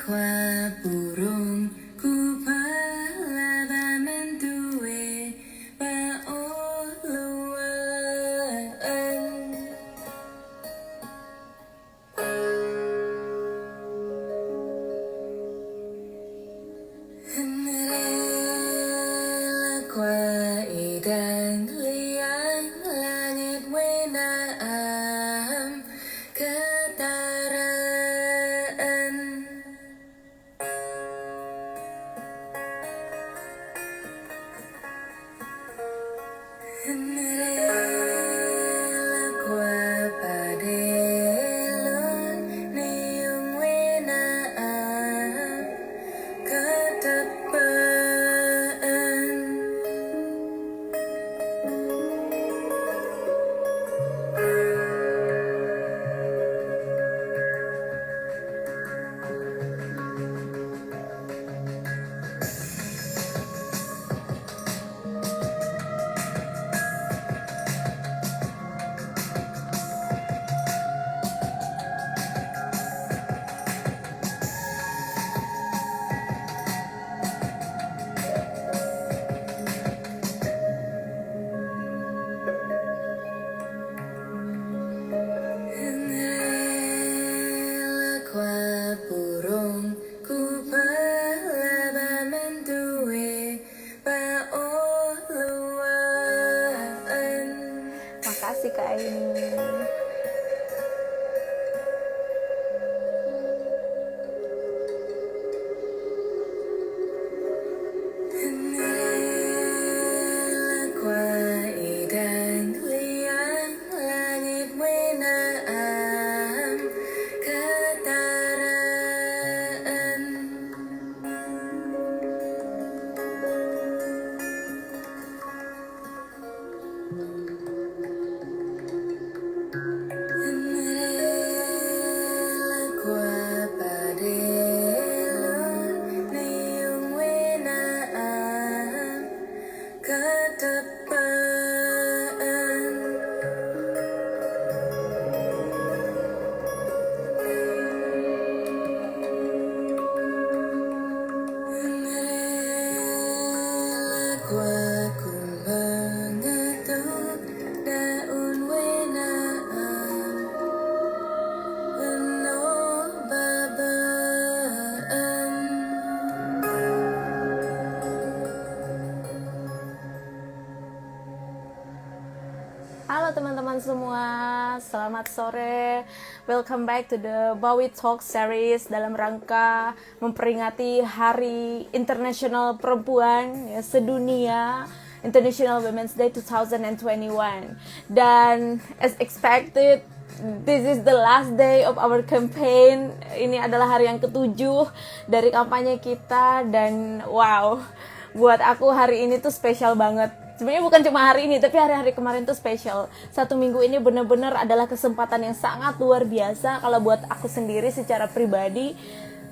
Lakwa burung ku palabaman duwe pauluan Lakwa idang liang langit wenaam ketaraan Lakwa padelon niung wenaam ketepaan Lakwa burung ku palabaman duwe pauluan. Makasih Kak Aini. Lakwa idang liang langit wenaam ketaraan Lakwa padelon niung wenaam ketepaan Lakwa kumbang ngetuk daun wenaam eno babaan Halo teman-teman semua, selamat sore. Welcome back to the Bawi Talk series dalam rangka memperingati Hari Internasional Perempuan ya, sedunia, International Women's Day 2021. Dan as expected, this is the last day of our campaign. Ini adalah hari yang ke-7 dari kampanye kita dan wow, buat aku hari ini tuh spesial banget. Sebenarnya bukan cuma hari ini, tapi hari-hari kemarin tuh spesial. 1 minggu ini benar-benar adalah kesempatan yang sangat luar biasa kalau buat aku sendiri secara pribadi.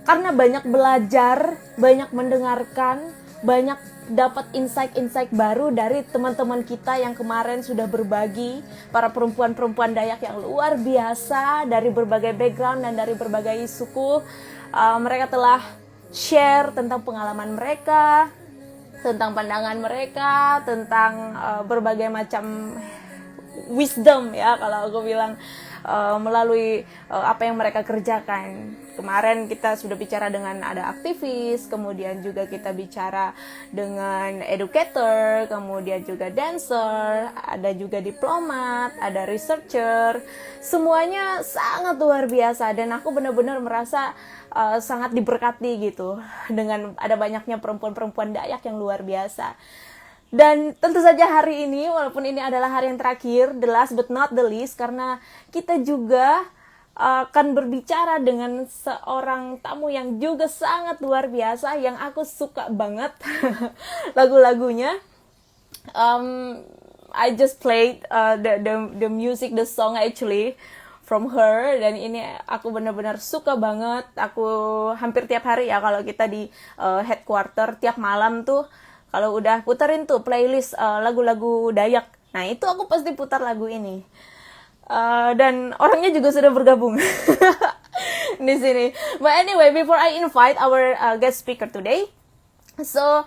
Karena banyak belajar, banyak mendengarkan, banyak dapat insight-insight baru dari teman-teman kita yang kemarin sudah berbagi. Para perempuan-perempuan Dayak yang luar biasa dari berbagai background dan dari berbagai suku. Mereka telah share tentang pengalaman mereka, tentang pandangan mereka, tentang berbagai macam wisdom ya kalau aku bilang melalui apa yang mereka kerjakan. Kemarin kita sudah bicara dengan ada aktivis, kemudian juga kita bicara dengan educator, kemudian juga dancer, ada juga diplomat, ada researcher. Semuanya sangat luar biasa dan aku benar-benar merasa sangat diberkati gitu dengan ada banyaknya perempuan-perempuan Dayak yang luar biasa. Dan tentu saja hari ini, walaupun ini adalah hari yang terakhir, the last but not the least, karena kita juga akan berbicara dengan seorang tamu yang juga sangat luar biasa, yang aku suka banget lagu-lagunya. I just played the music, the song actually from her, dan ini aku benar-benar suka banget. Aku hampir tiap hari ya kalau kita di headquarter, tiap malam tuh kalau udah puterin tuh playlist lagu-lagu Dayak, nah itu aku pasti putar lagu ini. Dan orangnya juga sudah bergabung. di sini. But anyway, before I invite our guest speaker today, so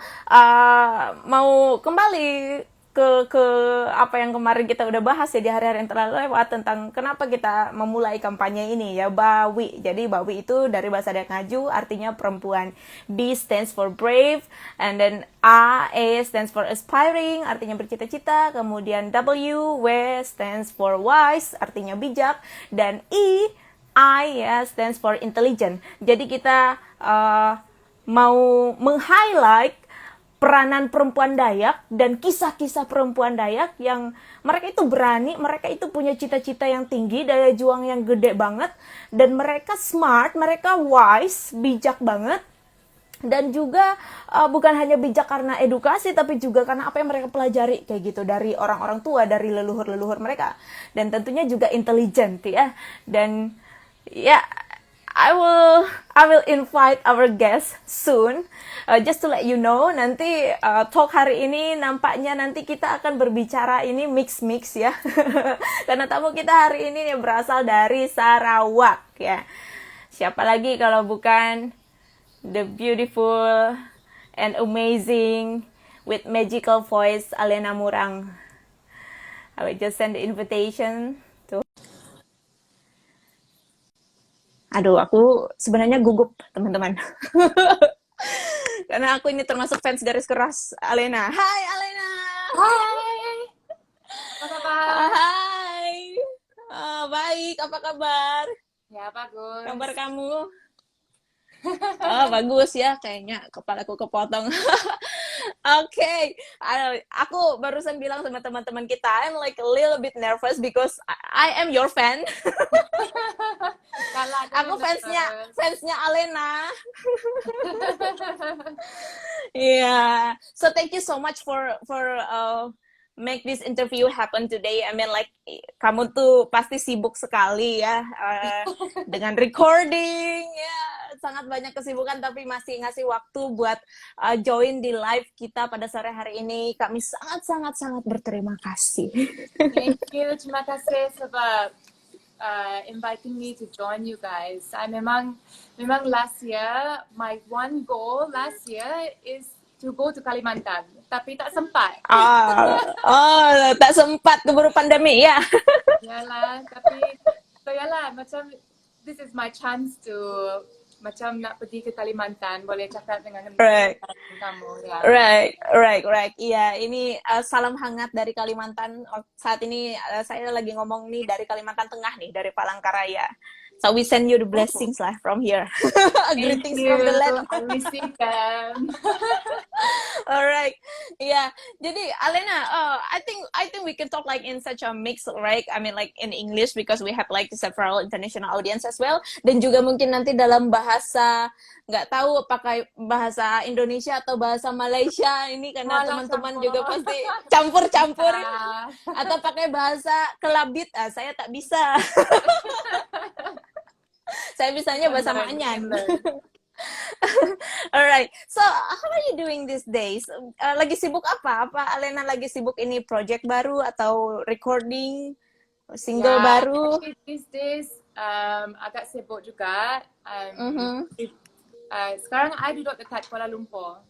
mau kembali ke apa yang kemarin kita udah bahas ya di hari-hari yang telah lewat tentang kenapa kita memulai kampanye ini ya, BAWI. Jadi BAWI itu dari bahasa Dayak Ngaju artinya perempuan. B stands for brave, and then A stands for aspiring, artinya bercita-cita. Kemudian W stands for wise, artinya bijak, dan I ya stands for intelligent. Jadi kita mau meng-highlight peranan perempuan Dayak dan kisah-kisah perempuan Dayak yang mereka itu berani, mereka itu punya cita-cita yang tinggi, daya juang yang gede banget, dan mereka smart, mereka wise, bijak banget, dan juga bukan hanya bijak karena edukasi, tapi juga karena apa yang mereka pelajari kayak gitu dari orang-orang tua, dari leluhur-leluhur mereka, dan tentunya juga intelligent ya. Dan ya, I will invite our guest soon. Just to let you know, nanti talk hari ini nampaknya nanti kita akan berbicara ini mix ya. Karena tamu kita hari ini berasal dari Sarawak ya. Siapa lagi kalau bukan the beautiful and amazing with magical voice Alena Murang. I will just send the invitation to. Aduh, aku sebenarnya gugup, teman-teman. Karena aku ini termasuk fans garis keras Alena. Hai, Alena! Hai, apa kabar? Hai! Baik, apa kabar? Ya, bagus. Kabar kamu? Oh, bagus ya, kayaknya kepalaku kepotong. Okay, aku barusan bilang sama teman-teman kita, I'm like a little bit nervous because I am your fan. Aku fansnya Alena. Yeah. So thank you so much for make this interview happen today. I mean like kamu tuh pasti sibuk sekali ya dengan recording ya, sangat banyak kesibukan tapi masih ngasih waktu buat join di live kita pada sore hari ini. Kami sangat berterima kasih. Thank you, terima kasih sebab inviting me to join you guys. Memang last year, my one goal last year is to go to Kalimantan, tapi tak sempat. Tak sempat keburu pandemi ya. Yalah, tapi yalah, macam this is my chance to macam nak pergi ke Kalimantan, boleh cakap dengan kamu ya. Right. Iya, ini salam hangat dari Kalimantan. Saat ini saya lagi ngomong nih dari Kalimantan Tengah nih, dari Palangkaraya. So we send you the blessings lah from here. Greetings from the land. I receive them. Alright, yeah. Jadi Alena, I think we can talk like in such a mix, right? I mean like in English because we have like several international audience as well. Dan juga mungkin nanti dalam bahasa, nggak tahu pakai bahasa Indonesia atau bahasa Malaysia ini karena teman-teman juga pasti campur-campur. Atau pakai bahasa Kelabit, saya tak bisa. Saya bisanya bahasa Maanyan. Alright, so how are you doing these days? Lagi sibuk apa? Apa Alena lagi sibuk ini project baru atau recording single baru? These days agak sibuk juga. Sekarang I duduk dekat Kuala Lumpur.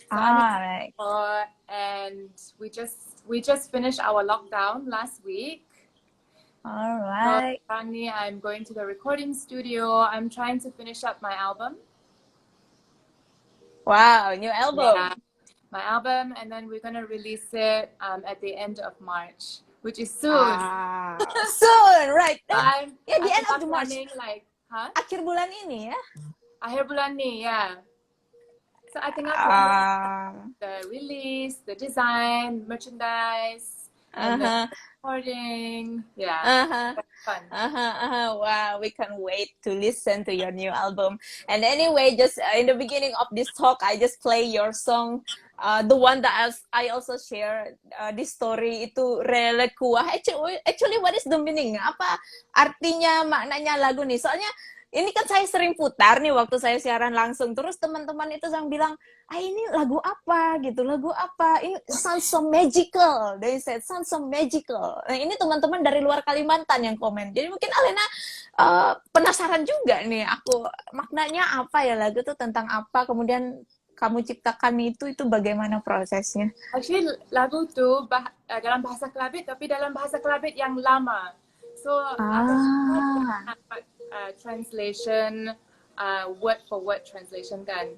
So right. And we just finished our lockdown last week. All right. So currently I'm going to the recording studio. I'm trying to finish up my album. Wow, new album. Yeah, my album, and then we're gonna release it at the end of March, which is soon. Soon, right? Yeah, the end of the March. Like, Akhir bulan ini ya? Akhir bulan nih, yeah. So I think the release, the design, merchandise, and the recording, yeah. Fun. Wow, we can't wait to listen to your new album. And anyway, just in the beginning of this talk, I just play your song, the one that I also share this story itu Rele Kuah. Actually, what is the meaning? Apa artinya, maknanya lagu nih? Soalnya ini kan saya sering putar nih waktu saya siaran langsung. Terus teman-teman itu yang bilang, ini lagu apa gitu, lagu apa? Ini sounds so magical. They said sounds so magical. Nah, ini teman-teman dari luar Kalimantan yang komen. Jadi mungkin Alena penasaran juga nih, aku maknanya apa ya, lagu itu tentang apa? Kemudian kamu ciptakan itu bagaimana prosesnya? Actually, lagu tu dalam bahasa Kelabit, tapi dalam bahasa Kelabit yang lama. So, translation, word for word translation kan.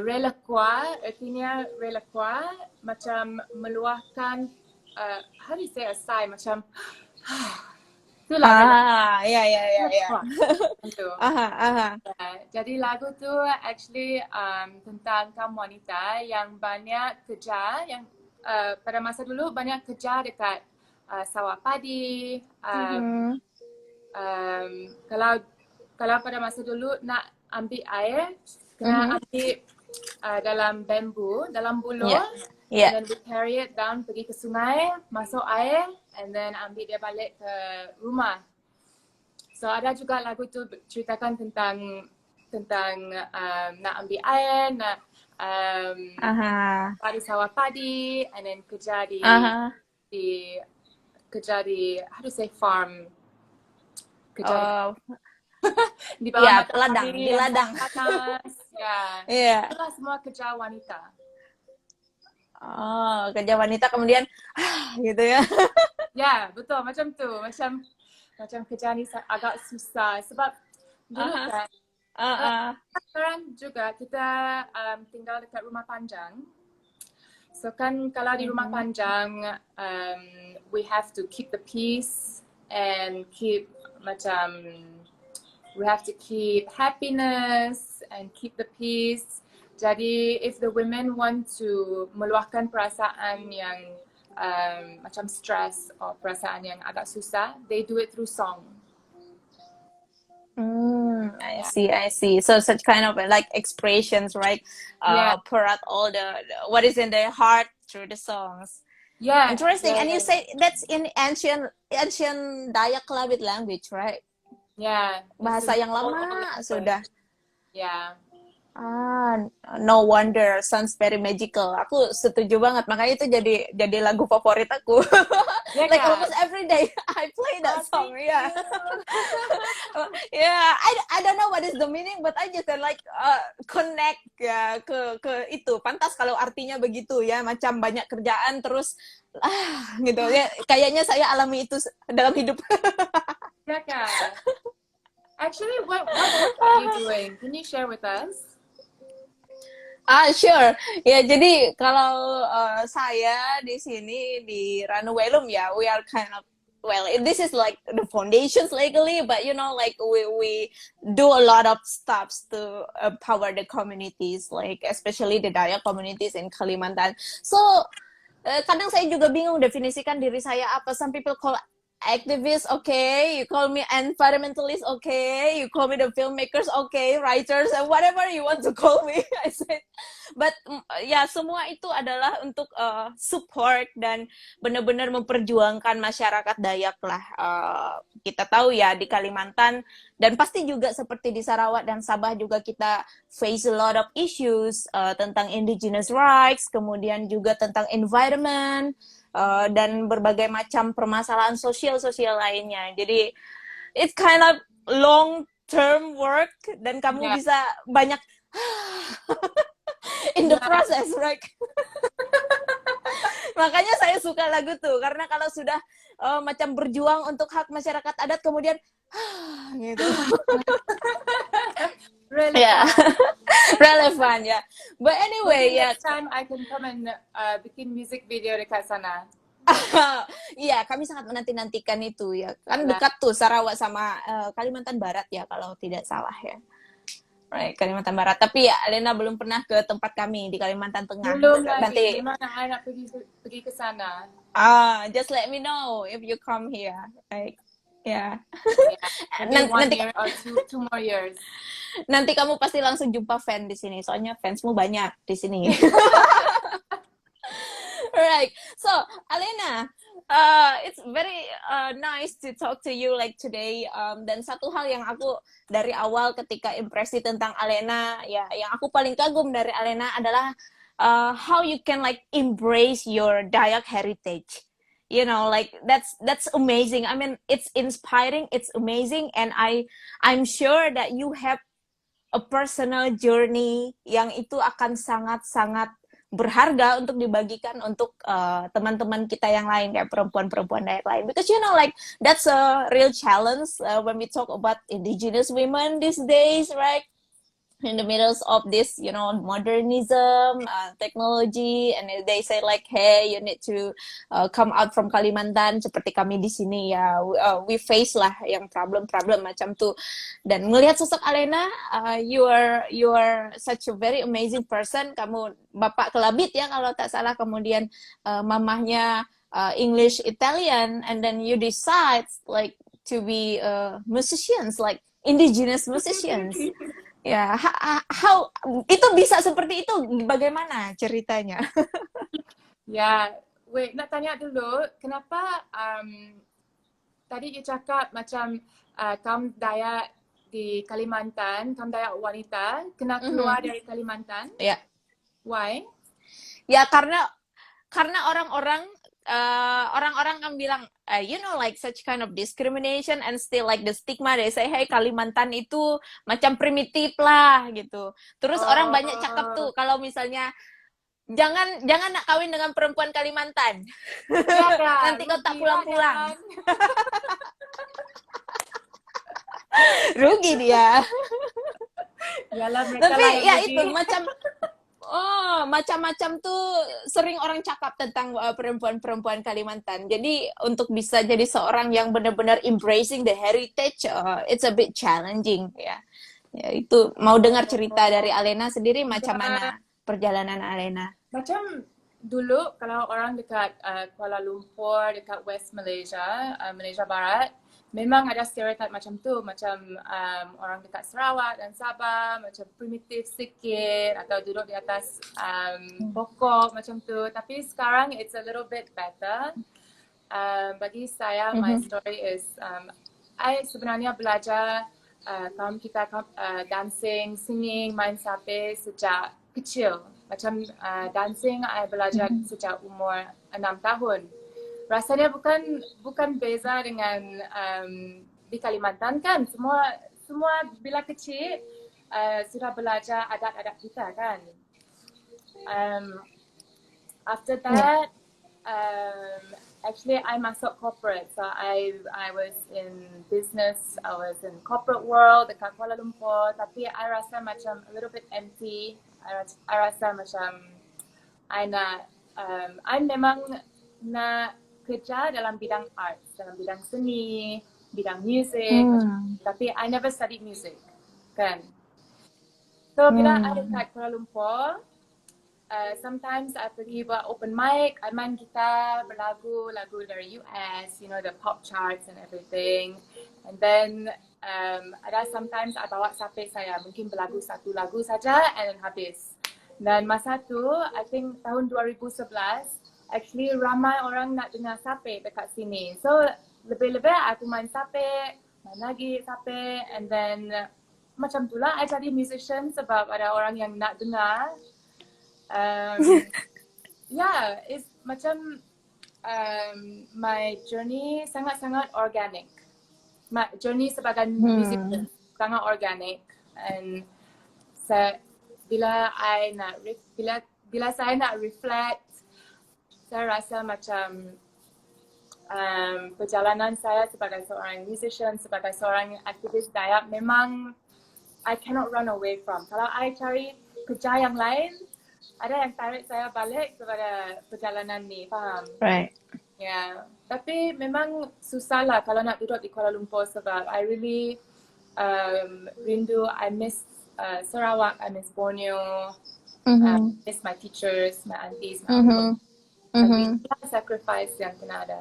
Relakwa, artinya relakwa macam meluahkan, how do you say a sigh, macam itulah ya. itu. Aha. Jadi lagu tu actually tentang kaum wanita yang banyak kerja, yang pada masa dulu banyak kerja dekat sawah padi. Kalau pada masa dulu nak ambil air, kena ambil dalam bambu, dalam buluh. Yeah. And then we carry it down, pergi ke sungai, masuk air, and then ambil dia balik ke rumah. So ada juga lagu tu ceritakan tentang nak ambil air, nak padi sawah padi, and then kerja di how to say farm, kerja di bawah ladang, di ladang. Panas, itulah semua kerja wanita. Kerja wanita kemudian gitu ya. Ya, betul macam tu. Macam kerja ni agak susah sebab dulu kan sekarang juga kita tinggal dekat rumah panjang. So kan kalau di rumah panjang we have to keep the peace and keep we have to keep happiness and keep the peace. Jadi, if the women want to meluahkan perasaan yang macam stress atau perasaan yang agak susah, they do it through song. I see. So such kind of like expressions, right? Pour out all the what is in their heart through the songs. Yeah. Interesting. And you say that's in ancient Dayak Kelabit language, right? Yeah. Bahasa yang lama sudah. Yeah. No wonder, sounds very magical. Aku setuju banget, makanya itu jadi lagu favorit aku. Like almost every day I play that song. Yeah. I don't know what is the meaning, but I just like connect ya ke itu. Pantas kalau artinya begitu ya, macam banyak kerjaan terus gitu ya. Kayaknya saya alami itu dalam hidup. Yeah, kan. Actually, what are you doing? Can you share with us? Sure. Ya, jadi kalau saya di sini di Ranuwelum ya, we are kind of, well, this is like the foundations legally, but you know, like we do a lot of stuffs to empower the communities, like especially the Dayak communities in Kalimantan. So, kadang saya juga bingung definisikan diri saya apa. Some people call activist, okay, you call me environmentalist, okay, you call me the filmmakers, okay, writers, and whatever you want to call me, I said. But ya, semua itu adalah untuk support dan benar-benar memperjuangkan masyarakat Dayak lah. Kita tahu ya di Kalimantan dan pasti juga seperti di Sarawak dan Sabah juga kita face a lot of issues tentang indigenous rights, kemudian juga tentang environment, dan berbagai macam permasalahan sosial lainnya. Jadi it's kind of long term work dan kamu bisa banyak in the process, right? Makanya saya suka lagu tuh karena kalau sudah macam berjuang untuk hak masyarakat adat kemudian gitu. Really Relevant, yeah. But anyway, next time I can come and bikin music video dekat sana. Iya, kami sangat menanti-nantikan itu ya. Kan dekat tuh Sarawak sama Kalimantan Barat ya kalau tidak salah ya. Right, Kalimantan Barat. Tapi ya Alena belum pernah ke tempat kami di Kalimantan Tengah. Belum nanti. Di mana nak pergi ke sana? Just let me know if you come here. Like, yeah. Nanti 1 year or 2 more years. Nanti kamu pasti langsung jumpa fan di sini. Soalnya fansmu banyak di sini. Right. So, Alena, It's very nice to talk to you like today. Dan satu hal yang aku dari awal ketika impresi tentang Alena, ya, yang aku paling kagum dari Alena adalah how you can like embrace your Dayak heritage. You know, like that's amazing. I mean, it's inspiring, it's amazing, and I'm sure that you have a personal journey yang itu akan sangat-sangat berharga untuk dibagikan untuk teman-teman kita yang lain kayak perempuan-perempuan Dayak lain, because you know like that's a real challenge when we talk about indigenous women these days, right? In the middle of this, you know, modernism, technology, and they say like, hey, you need to come out from Kalimantan, seperti kami di sini ya, we face lah yang problem-problem macam tuh. Dan melihat sosok Alena, you are such a very amazing person. Kamu bapak kelabit ya kalau tak salah, kemudian mamahnya English Italian, and then you decide like to be musicians, like indigenous musicians. Ya, how itu bisa seperti itu? Bagaimana ceritanya? Ya, wait, nak tanya dulu, kenapa tadi you cakap macam kaum Dayak di Kalimantan, kaum Dayak wanita kena keluar dari Kalimantan? Ya. Why? Ya karena orang-orang kan bilang, you know, like such kind of discrimination and still like the stigma, they say, hey, Kalimantan itu macam primitif lah gitu. Terus orang banyak cakap tuh kalau misalnya jangan nak kawin dengan perempuan Kalimantan. Ya, Nanti kau tak pulang-pulang. kan? Rugi dia. Yalah, mereka Tapi lah yang ya rugi. itu macam-macam tuh sering orang cakap tentang perempuan-perempuan Kalimantan. Jadi untuk bisa jadi seorang yang benar-benar embracing the heritage, it's a bit challenging ya. Ya itu mau dengar cerita dari Alena sendiri macam mana perjalanan Alena? Macam dulu kalau orang dekat Kuala Lumpur, dekat West Malaysia, Malaysia Barat, memang ada stereotip macam tu, macam orang dekat Sarawak dan Sabah macam primitif sikit atau duduk di atas pokok macam tu. Tapi sekarang it's a little bit better. Bagi saya, my story is I sebenarnya belajar kaum kita dancing, singing, main sape sejak kecil. Macam dancing, I belajar sejak umur 6 tahun. Rasanya bukan beza dengan di Kalimantan kan. Semua bila kecil sudah belajar adat-adat kita kan. After that, actually I masuk corporate. So I was in business, I was in corporate world dekat Kuala Lumpur. Tapi I rasa macam a little bit empty. I rasa macam I memang nak kerja dalam bidang arts, dalam bidang seni, bidang music. Tapi I never studied music, kan. So bila I dekat Kuala Lumpur, sometimes I pergi buat open mic, I main gitar, berlagu, lagu dari US, you know, the pop charts and everything. And then ada sometimes I bawa sape saya, mungkin berlagu satu lagu saja and then habis. Dan masa tu, I think tahun 2011, actually ramai orang nak dengar sape dekat sini. So lebih-lebih aku main sape, main lagi sape, and then macam tu lah I jadi musician sebab ada orang yang nak dengar. Yeah, it's macam my journey sangat-sangat organic. My journey sebagai musician sangat organic, and bila saya nak reflect, saya rasa macam perjalanan saya sebagai seorang musician, sebagai seorang aktivis Dayak memang I cannot run away from. Kalau I cari kerja yang lain, ada yang tarik saya balik kepada perjalanan ni, faham? Right. Yeah. Tapi memang susah lah kalau nak duduk di Kuala Lumpur sebab I really rindu, I miss Sarawak, I miss Borneo, miss my teachers, my aunties, my uncles. Tapi sacrifice yang kena ada.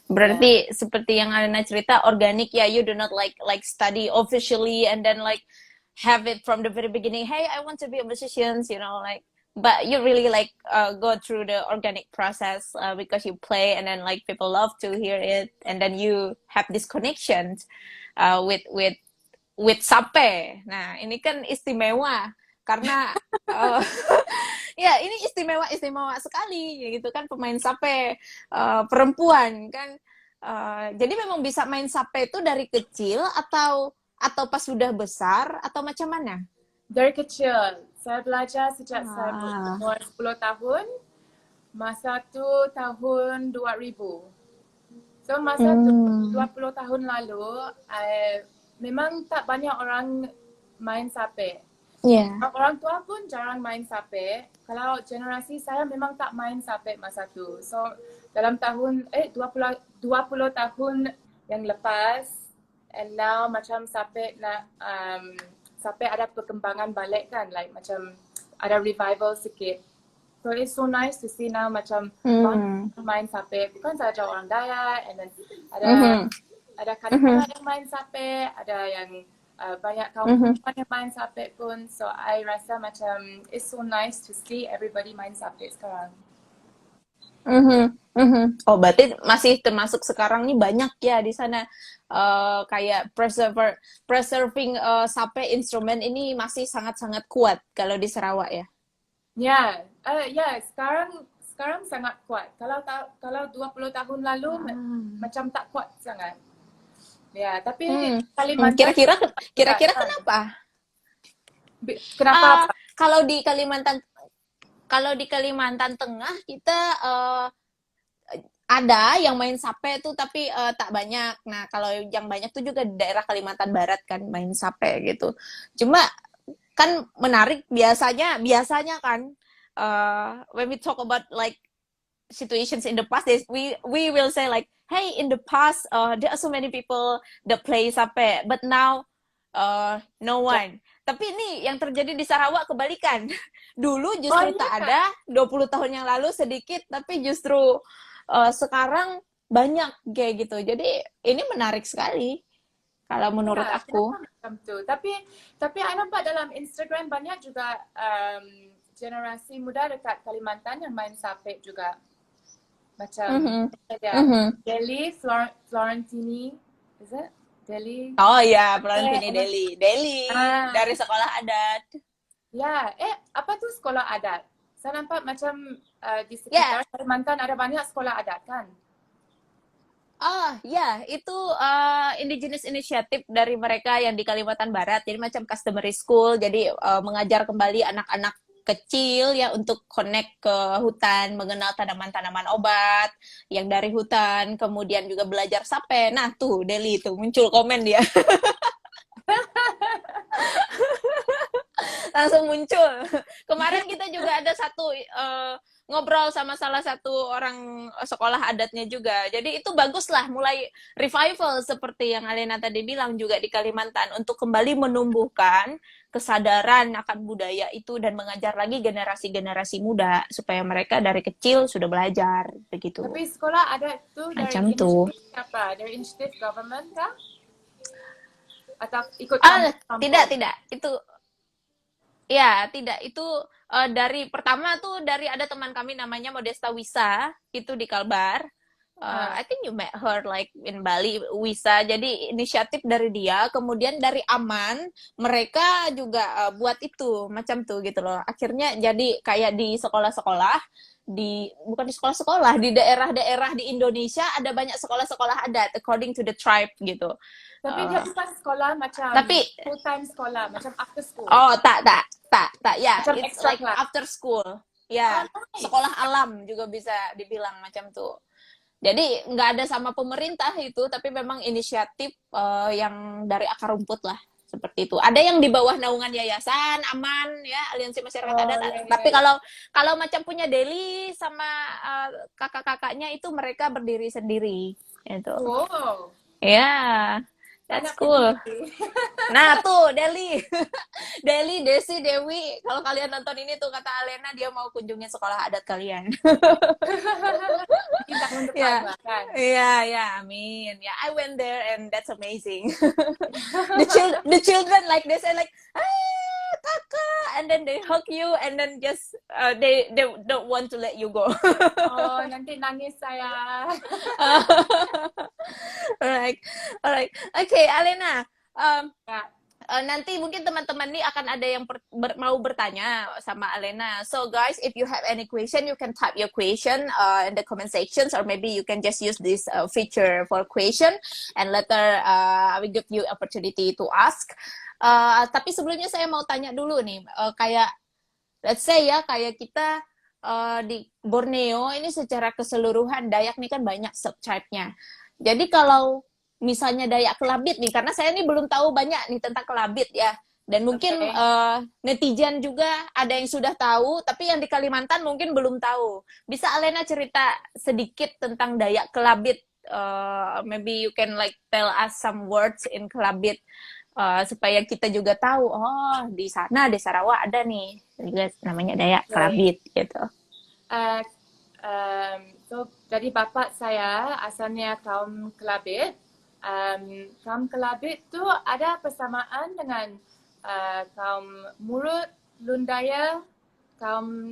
Berarti seperti yang Alena cerita, organik ya, you do not like study officially and then like have it from the very beginning, hey I want to be a musician, you know, like but you really like go through the organic process because you play and then like people love to hear it and then you have this connection with sape. Nah, ini kan istimewa karena uh, ya ini istimewa sekali ya gitu kan pemain sape perempuan kan. Jadi memang bisa main sape itu dari kecil atau pas sudah besar atau macam mana? Dari kecil. Saya belajar sejak saya Ah. umur 10 tahun. Masa tu tahun 2000. So masa tu 20 tahun lalu, memang tak banyak orang main sape. Yeah. Orang tua pun jarang main sape. Kalau generasi saya memang tak main sape masa tu. So dalam tahun 20 tahun yang lepas, and now macam sape sape ada perkembangan balik kan, like macam ada revival sikit. So it's so nice to see now macam main sape. Bukan saja orang Dayak, and then ada kanak-kanak yang main sape, ada yang banyak kaum perempuan yang main sape pun. So I rasa macam it's so nice to see everybody main sape sekarang. Oh, berarti masih termasuk sekarang nih banyak ya di sana kayak preserving sape instrumen ini masih sangat-sangat kuat kalau di Sarawak ya. Ya, sekarang sangat kuat. Kalau 20 tahun lalu macam tak kuat sangat. Ya, tapi Kalimantan Kira-kira kenapa? Kenapa? Kalau di Kalimantan Tengah kita ada yang main sape tuh tapi tak banyak. Nah, kalau yang banyak tuh juga di daerah Kalimantan Barat kan main sape gitu. Cuma kan menarik biasanya kan when we talk about like situations in the past, we will say like, hey, in the past there are so many people that play sape, but now no one. Tapi ini yang terjadi di Sarawak kebalikan. Dulu justru tak ada, 20 tahun yang lalu sedikit, tapi justru sekarang banyak kayak gitu. Jadi ini menarik sekali kalau menurut aku. Macam tu. Tapi I nampak dalam Instagram banyak juga generasi muda dekat Kalimantan yang main sape juga. Macam Deli, Florentini, is it? Deli. Oh ya, Florentini Deli dari sekolah adat. Ya, apa tu sekolah adat? Saya nampak macam di sekitar Kalimantan ada banyak sekolah adat kan? Ya, itu indigenous initiative dari mereka yang di Kalimantan Barat. Jadi macam customary school, jadi mengajar kembali anak-anak kecil ya untuk connect ke hutan, mengenal tanaman-tanaman obat yang dari hutan, kemudian juga belajar sape. Nah, tuh Deli tuh muncul komen dia. Langsung muncul. Kemarin kita juga ada satu ngobrol sama salah satu orang sekolah adatnya juga. Jadi itu baguslah mulai revival seperti yang Alena tadi bilang juga di Kalimantan untuk kembali menumbuhkan kesadaran akan budaya itu dan mengajar lagi generasi-generasi muda supaya mereka dari kecil sudah belajar begitu. Tapi sekolah adat itu dari inisiatif apa? Dari inisiatif government kah? Atau ikut tidak. Itu ya, tidak. Itu dari pertama tuh dari ada teman kami namanya Modesta Wisa, itu di Kalbar. I think you met her like in Bali, Wisa. Jadi inisiatif dari dia, kemudian dari Aman, mereka juga buat itu macam tuh gitu loh. Akhirnya jadi kayak di sekolah-sekolah, bukan di sekolah-sekolah, di daerah-daerah di Indonesia ada banyak sekolah-sekolah adat according to the tribe gitu. Tapi dia bukan sekolah macam full time sekolah, macam after school. Oh, tak ya, macam it's like class. after school. Ya, nice. Sekolah alam juga bisa dibilang macam tuh. Jadi nggak ada sama pemerintah itu, tapi memang inisiatif yang dari akar rumput lah, seperti itu. Ada yang di bawah naungan yayasan, Aman ya, Aliansi Masyarakat Adat. Tapi kalau macam punya Deli sama kakak-kakaknya itu mereka berdiri sendiri, itu. Wow. Ya. That's cool. Nah tuh Deli, Desi, Dewi. Kalau kalian nonton ini tuh kata Alena dia mau kunjungin sekolah adat kalian. Tahun depan kan? Iya, amin. Ya, I went there and that's amazing. The children like they say like, hey kakak, and and then they hug you and then just they don't want to let you go. Oh, nanti nangis saya. Alright, alright. Okay, Alena. Ya. Nanti mungkin teman-teman nih akan ada yang mau bertanya sama Alena. So guys, if you have any question, you can type your question in the comment sections, or maybe you can just use this feature for question, and later I will give you opportunity to ask. Tapi sebelumnya saya mau tanya dulu nih, kayak let's say ya, kayak kita di Borneo ini secara keseluruhan Dayak nih kan banyak subtribe-nya. Jadi kalau misalnya Dayak Kelabit nih, karena saya nih belum tahu banyak nih tentang Kelabit ya, dan mungkin netizen juga ada yang sudah tahu, tapi yang di Kalimantan mungkin belum tahu. Bisa Alena cerita sedikit tentang Dayak Kelabit? Maybe you can like tell us some words in Kelabit, supaya kita juga tahu, oh di sana di Sarawak ada nih juga namanya Dayak Kelabit gitu. Jadi bapak saya asalnya kaum Kelabit. Kaum Kelabit itu ada persamaan dengan kaum Murut, Lundaya, kaum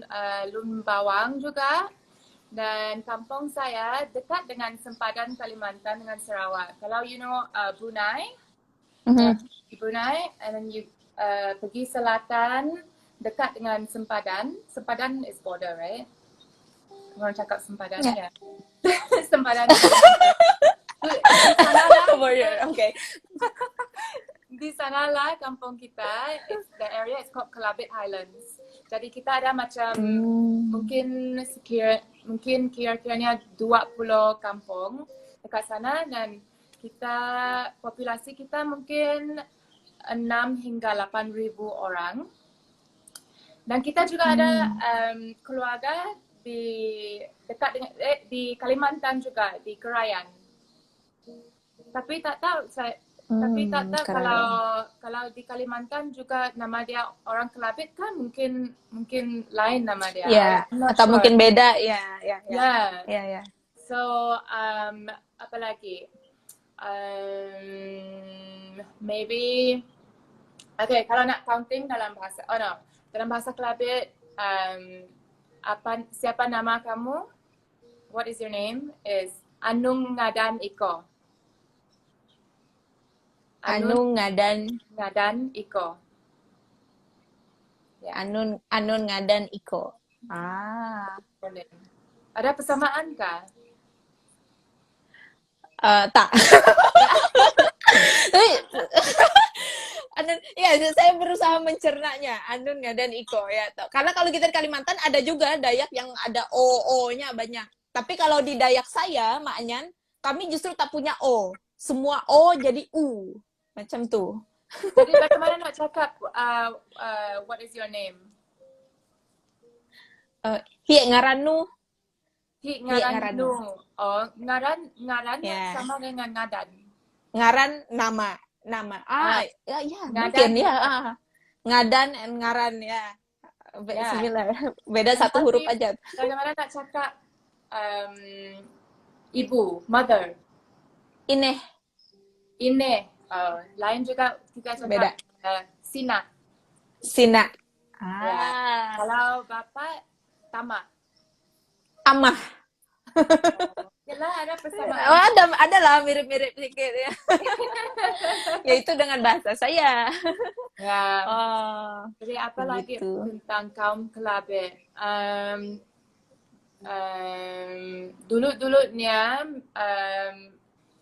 Lun Bawang juga, dan kampung saya dekat dengan sempadan Kalimantan dengan Sarawak. Kalau you know Brunei, di Brunei, and then you pergi selatan dekat dengan sempadan. Sempadan is border, right? Orang cakap sempadan ya. Sempadan. Okay. Di sanalah kampung kita, the area is called Kelabit Highlands. Jadi kita ada macam mungkin kira-kiranya 20 kampung dekat sana, dan kita populasi kita mungkin 6 hingga 8,000 orang. Dan kita juga ada keluarga di dekat dengan di Kalimantan juga, di Kerayan. Tapi tak tahu kalau di Kalimantan juga nama dia orang Kelabit kan, mungkin lain nama dia. Ya, atau mungkin beda ya. So apa lagi? Maybe kalau nak counting dalam bahasa Kelabit, siapa nama kamu? What is your name? Is Anung Ngadan Iko. Anung Ngadan Iko. Ya. Anun Ngadan Iko. Ada persamaan kah? Tak. Anun, ya saya berusaha mencernanya. Anun Ngadan Iko ya. Karena kalau kita di Kalimantan ada juga Dayak yang ada O-nya banyak. Tapi kalau di Dayak saya, Maknyan, kami justru tak punya O. Semua O jadi U. Macam tu. Jadi bagaimana nak cakap what is your name? Hiek Ngaranu. Hiek Ngaranu. Oh, ngaran Yeah. sama dengan ngadan. Ngaran nama. Ya mungkin ya. Ngadan and ngaran ya. Similar. Beda satu huruf aja. Bagaimana nak cakap ibu, mother? Ineh. Lain juga kita cakap Beda. Sina. Ya. Kalau bapak, Tama. Amah. Yalah, ada persamaan. Ada lah mirip-mirip sedikit ya. Yaitu dengan bahasa saya. Ya. Jadi apa begitu. lagi tentang kaum Kelabit? Dulu-dulunya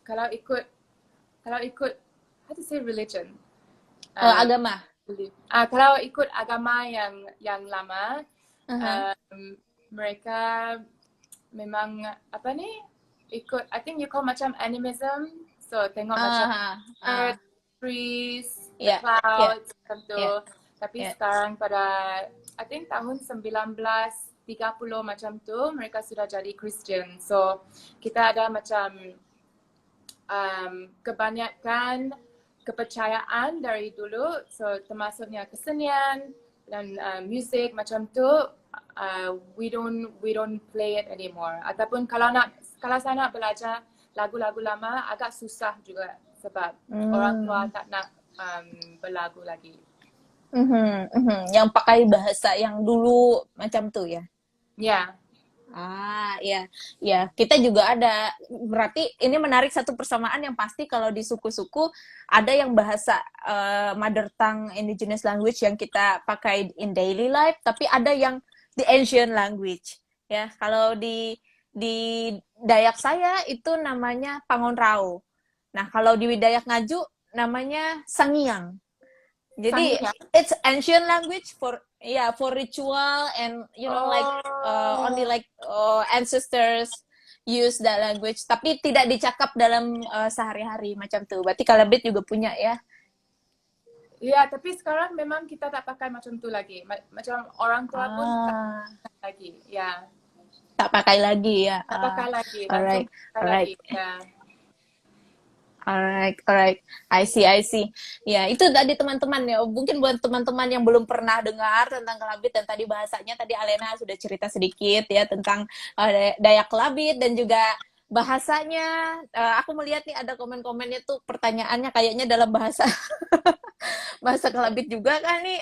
kalau ikut how to say religion? Agama. Kalau ikut agama yang lama, mereka memang ikut, I think you call macam animism. So tengok macam earth, trees, the clouds, tentu. Tapi sekarang pada I think tahun 1930 macam tu, mereka sudah jadi Christian. So kita ada macam kebanyakan kepercayaan dari dulu, so termasuknya kesenian dan music macam tu, we don't play it anymore. Ataupun kalau saya nak belajar lagu-lagu lama agak susah juga sebab orang tua tak nak berlagu lagi. Yang pakai bahasa yang dulu macam tuh ya. Yeah. Iya, ya, kita juga ada. Berarti ini menarik satu persamaan yang pasti kalau di suku-suku ada yang bahasa mother tongue indigenous language yang kita pakai in daily life, tapi ada yang the ancient language. Ya, kalau di Dayak saya itu namanya Pangonrau. Nah, kalau di Dayak Ngaju namanya Sangiang. Jadi Sangiang. it's ancient language for for ritual and like only like ancestors use that language, tapi tidak dicakap dalam sehari-hari macam tuh. Berarti Kalabit juga punya ya. Ya, tapi sekarang memang kita tak pakai macam tu lagi. Macam orang tua pun tak pakai lagi. Ya. Tak pakai lagi ya. Tak pakai lagi. Alright, Langsung pakai alright. lagi. Ya. Alright. I see. Ya, itu tadi teman-teman ya. Mungkin buat teman-teman yang belum pernah dengar tentang Kelabit dan tadi bahasanya, tadi Alena sudah cerita sedikit ya tentang Dayak Kelabit dan juga bahasanya. Aku melihat nih ada komen-komennya tuh pertanyaannya kayaknya dalam bahasa bahasa Kelabit juga kan nih.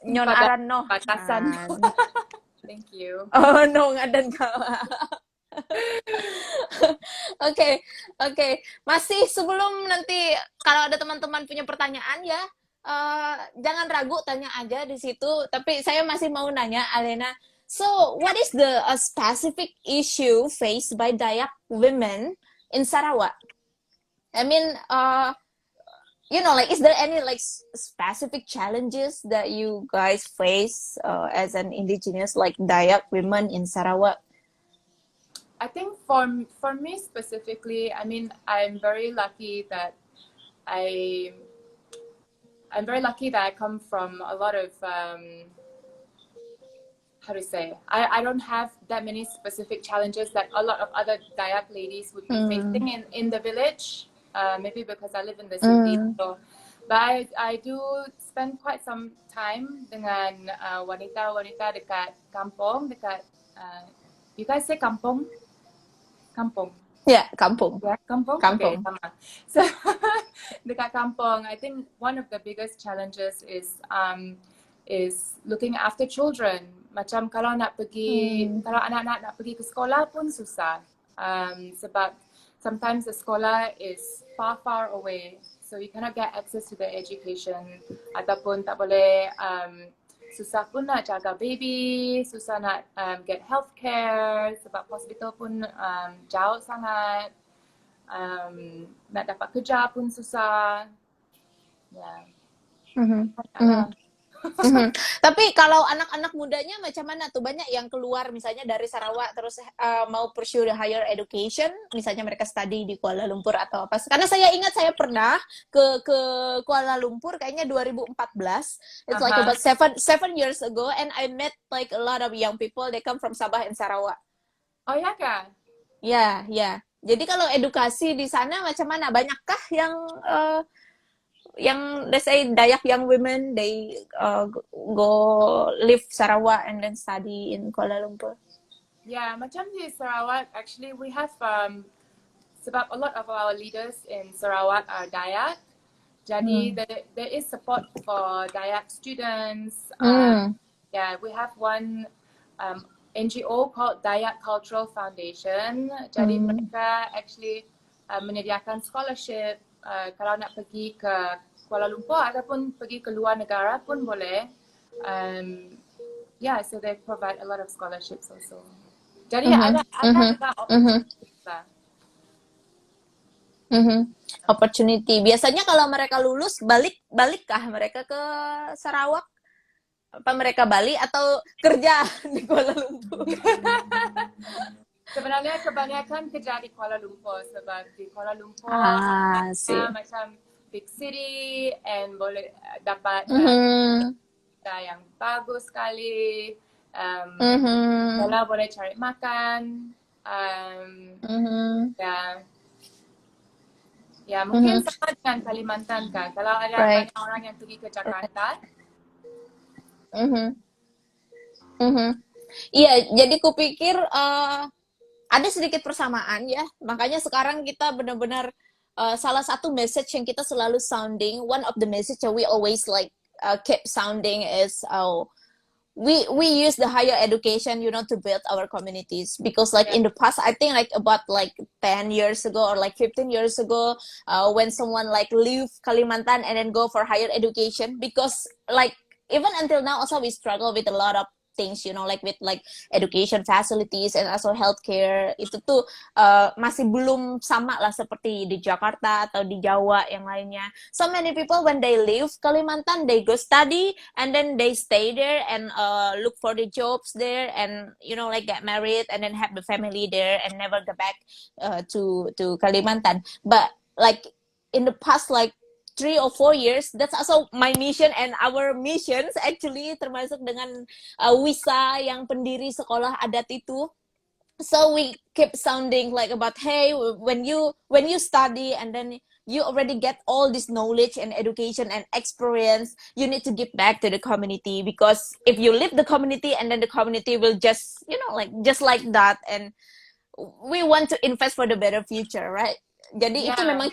Nyon aran no. Batasan. Thank you. Oh no, ngadan kawa. Oke. Masih sebelum nanti kalau ada teman-teman punya pertanyaan ya, jangan ragu tanya aja di situ. Tapi saya masih mau nanya Alena. So, what is the specific issue faced by Dayak women in Sarawak? I mean, like, is there any like specific challenges that you guys face as an indigenous like Dayak women in Sarawak? I think for me specifically, I mean, I'm very lucky that I come from a lot of how to say, I don't have that many specific challenges that a lot of other Dayak ladies would be facing in the village. Maybe because I live in the city. So, but I do spend quite some time dengan wanita-wanita dekat kampung, dekat you guys say kampung? Kampung. Yeah, kampung. Yeah, kampung. Kampung. Okay, sama. So dekat kampung, I think one of the biggest challenges is looking after children. Macam kalau nak pergi, kalau anak-anak nak pergi ke sekolah pun susah. Sebab sometimes the sekolah is far away, so you cannot get access to the education. Ataupun tak boleh susah pun nak jaga baby, susah nak get healthcare sebab hospital pun jauh sangat. Nak dapat kerja pun susah. Ya. Tapi kalau anak-anak mudanya macam mana tuh? Banyak yang keluar misalnya dari Sarawak terus mau pursue the higher education, misalnya mereka study di Kuala Lumpur atau apa. Karena saya ingat saya pernah ke Kuala Lumpur kayaknya 2014. It's like about seven years ago and I met like a lot of young people. They come from Sabah and Sarawak. Oh ya kah? Ya. Jadi kalau edukasi di sana macam mana? Banyakkah yang let's say Dayak young women they go live Sarawak and then study in Kuala Lumpur? Yeah, macam di Sarawak actually we have sebab a lot of our leaders in Sarawak are Dayak. Jadi there is support for Dayak students. Yeah, we have one NGO called Dayak Cultural Foundation. Jadi mereka actually menyediakan scholarship. Kalau nak pergi ke Kuala Lumpur ataupun pergi ke luar negara pun boleh. Yeah, so they provide a lot of scholarships also. Jadi ada opportunity. Opportunity. Biasanya kalau mereka lulus balikkah mereka ke Sarawak? Apa mereka balik atau kerja di Kuala Lumpur? Sebenarnya kebanyakan kerja di Kuala Lumpur sebab di Kuala Lumpur macam big city and boleh dapat kerja yang bagus sekali. Kalau boleh cari makan. Ya mungkin sama dengan Kalimantan kan. Kalau ada banyak orang yang pergi ke Jakarta. Iya, jadi kupikir ada sedikit persamaan ya. Makanya sekarang kita benar-benar salah satu message yang kita selalu sounding, one of the message that we always like keep sounding is we use the higher education, to build our communities. Because like Yeah. in the past, I think like about like 10 years ago or like 15 years ago, when someone like leave Kalimantan and then go for higher education, because like even until now also we struggle with a lot of things, like with like education facilities and also healthcare. Itu tuh masih belum sama lah seperti di Jakarta atau di Jawa yang lainnya. So many people when they leave Kalimantan, they go study and then they stay there and look for the jobs there, and like get married and then have the family there and never go back to Kalimantan. But like in the past like 3 or 4 years, that's also my mission and our missions actually, termasuk dengan Wisa yang pendiri sekolah adat itu. So we keep sounding like about, hey, when you study and then you already get all this knowledge and education and experience, you need to give back to the community, because if you leave the community and then the community will just just like that, and we want to invest for the better future, right? Jadi itu Yeah. memang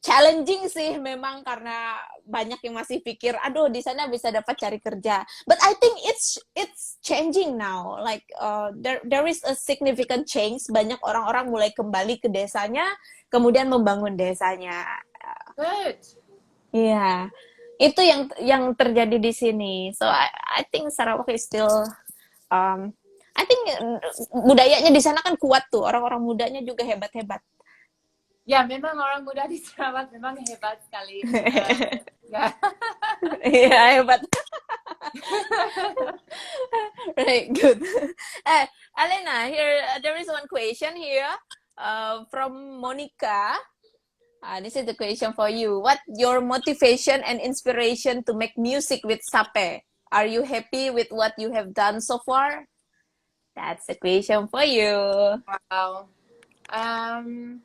challenging sih memang, karena banyak yang masih pikir aduh di sana bisa dapat cari kerja. But I think it's changing now. Like there is a significant change. Banyak orang-orang mulai kembali ke desanya, kemudian membangun desanya. Good. Iya. Itu yang terjadi di sini. So I think Sarawak is still I think budayanya di sana kan kuat tuh. Orang-orang mudanya juga hebat-hebat. Ya, memang orang muda di Sarawak memang hebat sekali. Ya. Iya, hebat. Right, good. Alena, here there is one question here from Monica. This is the question for you. What your motivation and inspiration to make music with Sape? Are you happy with what you have done so far? That's the question for you. Wow.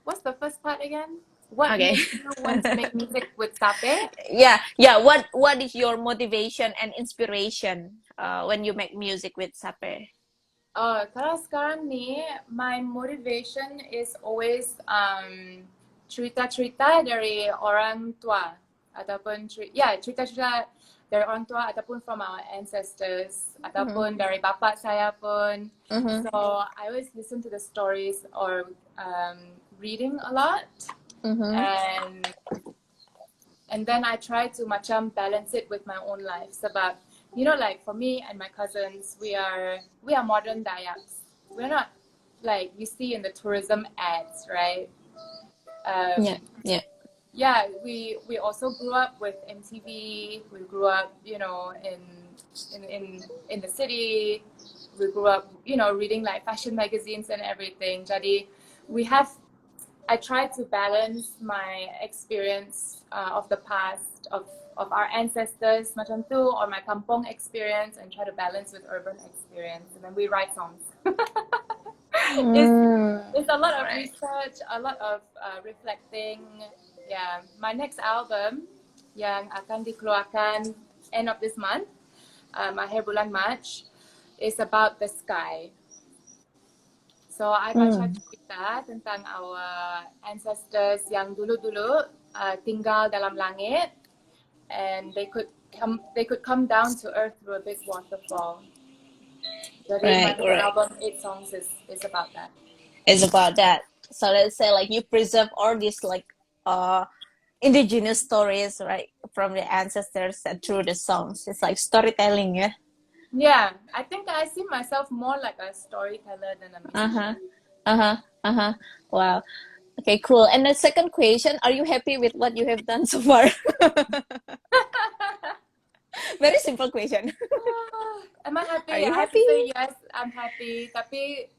What's the first part again? What Okay. makes you want to make music with Sape? Yeah. What is your motivation and inspiration when you make music with Sape? Kalau sekarang ni, my motivation is always cerita-cerita dari orang tua ataupun cerita-cerita dari orang tua ataupun from our ancestors ataupun dari bapa saya pun. Mhm. So I always listen to the stories or reading a lot, and then I try to macam balance it with my own life. Sebab like for me and my cousins, we are modern Dayaks. We're not like you see in the tourism ads, right? Yeah, we also grew up with MTV. We grew up, in the city. We grew up, reading like fashion magazines and everything. Jadi I try to balance my experience of the past of our ancestors, macam tu, or my kampong experience, and try to balance with urban experience. And then we write songs. It's a lot of research, a lot of reflecting. Yeah, my next album yang akan dikeluarkan end of this month, akhir bulan March, is about the sky. So I baca cerita tentang our ancestors yang dulu-dulu tinggal dalam langit, and they could come down to earth through a big waterfall. Jadi my album 8 songs is about that. It's about that. So let's say like you preserve all these like indigenous stories, right, from the ancestors and through the songs. It's like storytelling, yeah. Yeah, I think I see myself more like a storyteller than a musician. Wow. Okay, cool. And the second question, are you happy with what you have done so far? Very simple question. Am I happy? Are you I have to happy? say yes, I'm happy. Tapi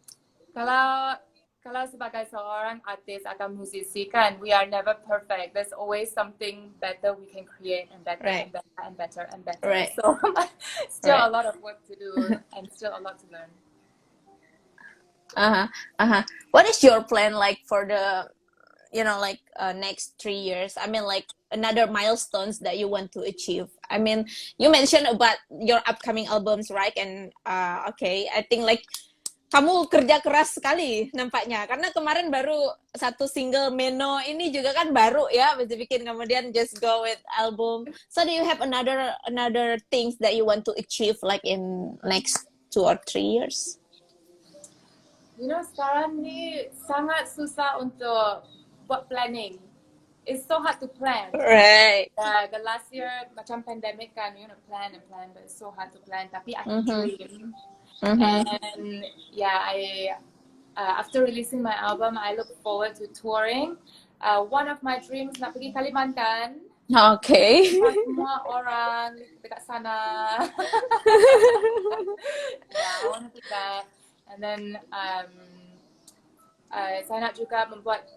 kalau sebagai seorang artis atau musisi kan, we are never perfect. There's always something better we can create, and better and better and better and better. Right. So still a lot of work to do and still a lot to learn. What is your plan like for the next 3 years? I mean, like another milestones that you want to achieve. I mean, you mentioned about your upcoming albums, right? And okay, I think like kamu kerja keras sekali nampaknya, karena kemarin baru satu single Meno ini juga kan baru ya, bisa bikin, kemudian just go with album. So do you have another things that you want to achieve like in next 2 or 3 years? You know, sekarang ni sangat susah untuk buat planning. It's so hard to plan. Right. The last year macam pandemic kan, you know, plan, but it's so hard to plan. Tapi I dream. And yeah, after releasing my album, I look forward to touring. One of my dreams nak pergi Kalimantan. Okay. Semua orang dekat sana. Yeah, I want to do that. And then saya nak juga membuat